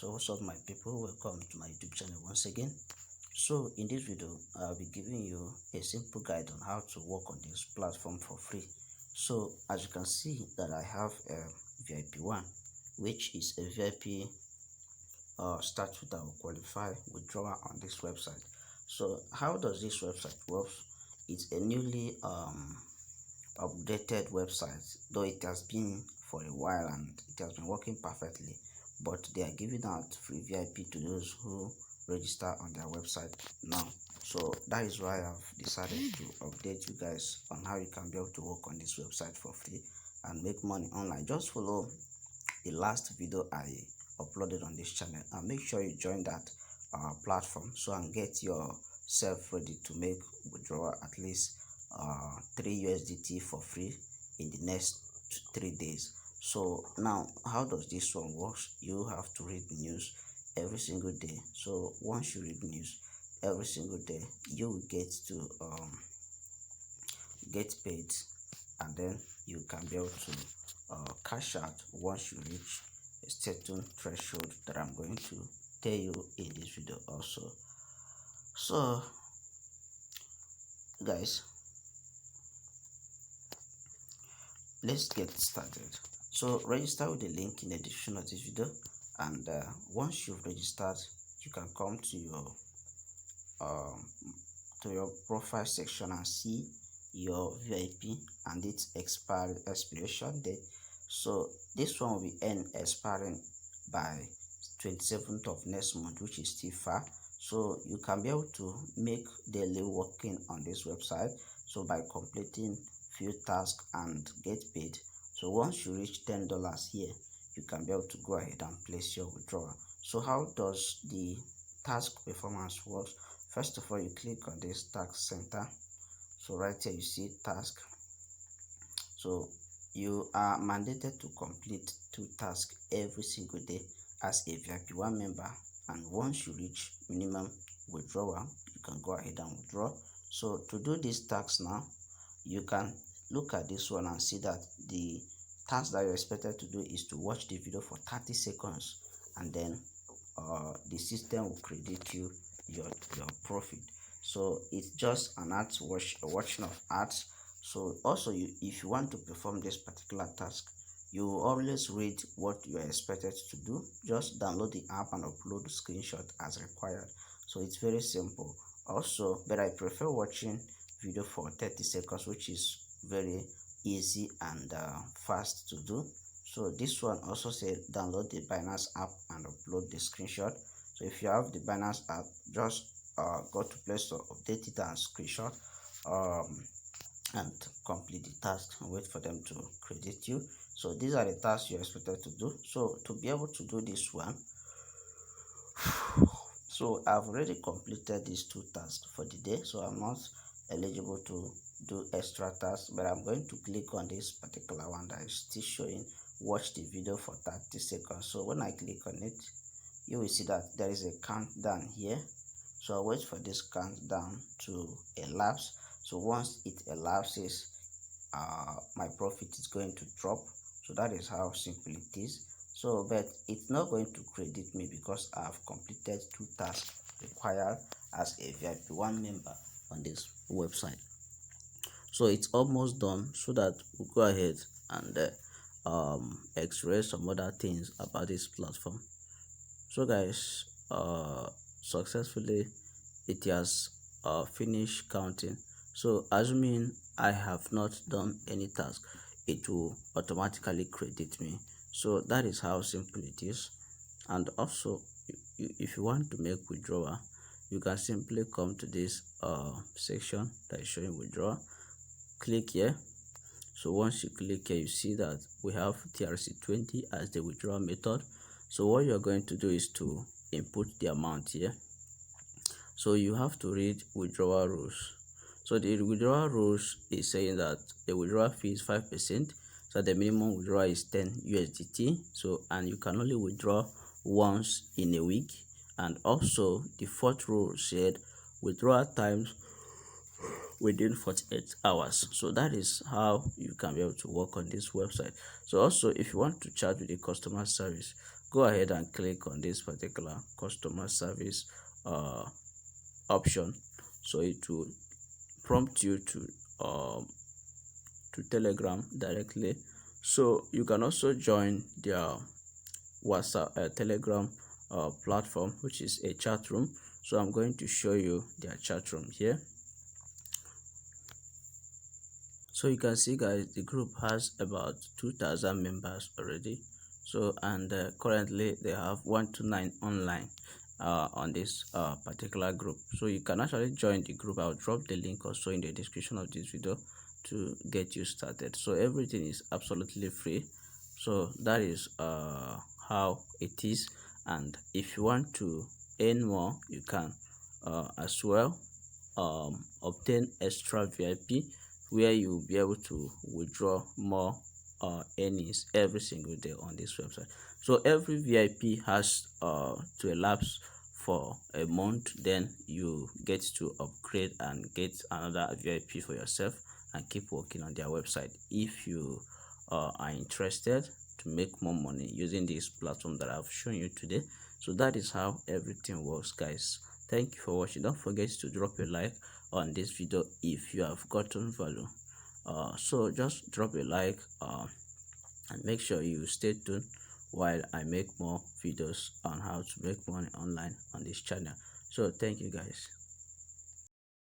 So what's up my people, welcome to my YouTube channel once again. So in this video I'll be giving you a simple guide on how to work on this platform for free. So as you can see that I have a VIP1, which is a VIP statute that will qualify withdrawal on this website. So how does this website work? It's a newly updated website, though it has been for a while and it has been working perfectly, but they are giving out free VIP to those who register on their website now. So that is why I've decided to update you guys on how you can be able to work on this website for free and make money online. Just follow the last video I uploaded on this channel and make sure you join that platform so and get yourself ready to make withdrawal at least 3 USDT for free in the next 3 days. So now how does this one work? You have to read news every single day. So once you read news every single day, you will get to get paid, and then you can be able to cash out once you reach a certain threshold that I'm going to tell you in this video also. So guys, let's get started. So register with the link in the description of this video, and once you've registered, you can come to your profile section and see your VIP and its expiration date. So this one will be expiring by 27th of next month, which is still far. So you can be able to make daily working on this website, so by completing few tasks and get paid. So once you reach $10 here, you can be able to go ahead and place your withdrawal. So how does the task performance work? First of all, you click on this task center. So right here you see task. So you are mandated to complete 2 tasks every single day as a VIP1 member, and once you reach minimum withdrawal, you can go ahead and withdraw. So to do these tasks now, you can look at this one and see that the task that you're expected to do is to watch the video for 30 seconds, and then the system will credit you your profit. So it's just an ads watching of ads. So also if you want to perform this particular task, you always read what you are expected to do. Just download the app and upload the screenshot as required. So it's very simple also, but I prefer watching video for 30 seconds, which is very easy and fast to do. So this one also said download the Binance app and upload the screenshot. So if you have the Binance app, just go to Play Store, update it and screenshot and complete the task and wait for them to credit you. So these are the tasks you're expected to do. So to be able to do this one, so I've already completed these 2 tasks for the day, so I'm not eligible to do extra tasks, but I'm going to click on this particular one that is still showing watch the video for 30 seconds. So when I click on it, you will see that there is a countdown here. So I'll wait for this countdown to elapse. So once it elapses, my profit is going to drop. So that is how simple it is. So but it's not going to credit me because I have completed 2 tasks required as a VIP1 member on this website. So it's almost done, so that we'll go ahead and express some other things about this platform. So guys, successfully it has finished counting. So assuming I have not done any task, it will automatically credit me. So that is how simple it is. And also, if you want to make withdrawal, you can simply come to this section that is showing withdrawal, click here. So once you click here, you see that we have TRC20 as the withdrawal method. So what you're going to do is to input the amount here. So you have to read withdrawal rules. So the withdrawal rules is saying that the withdrawal fee is 5%. So the minimum withdrawal is 10 USDT. So and you can only withdraw once in a week. And also the 4th rule said withdrawal times within 48 hours. So that is how you can be able to work on this website. So also, if you want to chat with the customer service, go ahead and click on this particular customer service option. So it will prompt you to Telegram directly. So you can also join their WhatsApp Telegram platform, which is a chat room. So I'm going to show you their chat room here. So you can see, guys, the group has about 2,000 members already. So and currently they have 129 online on this particular group. So you can actually join the group. I'll drop the link also in the description of this video to get you started. So everything is absolutely free. So that is how it is. And if you want to earn more, you can as well obtain extra VIP, where you'll be able to withdraw more earnings every single day on this website. So every VIP has to elapse for a month, then you get to upgrade and get another VIP for yourself and keep working on their website if you are interested to make more money using this platform that I've shown you today. So that is how everything works, guys. Thank you for watching. Don't forget to drop a like on this video if you have gotten value. So just drop a like and make sure you stay tuned while I make more videos on how to make money online on this channel. So thank you, guys.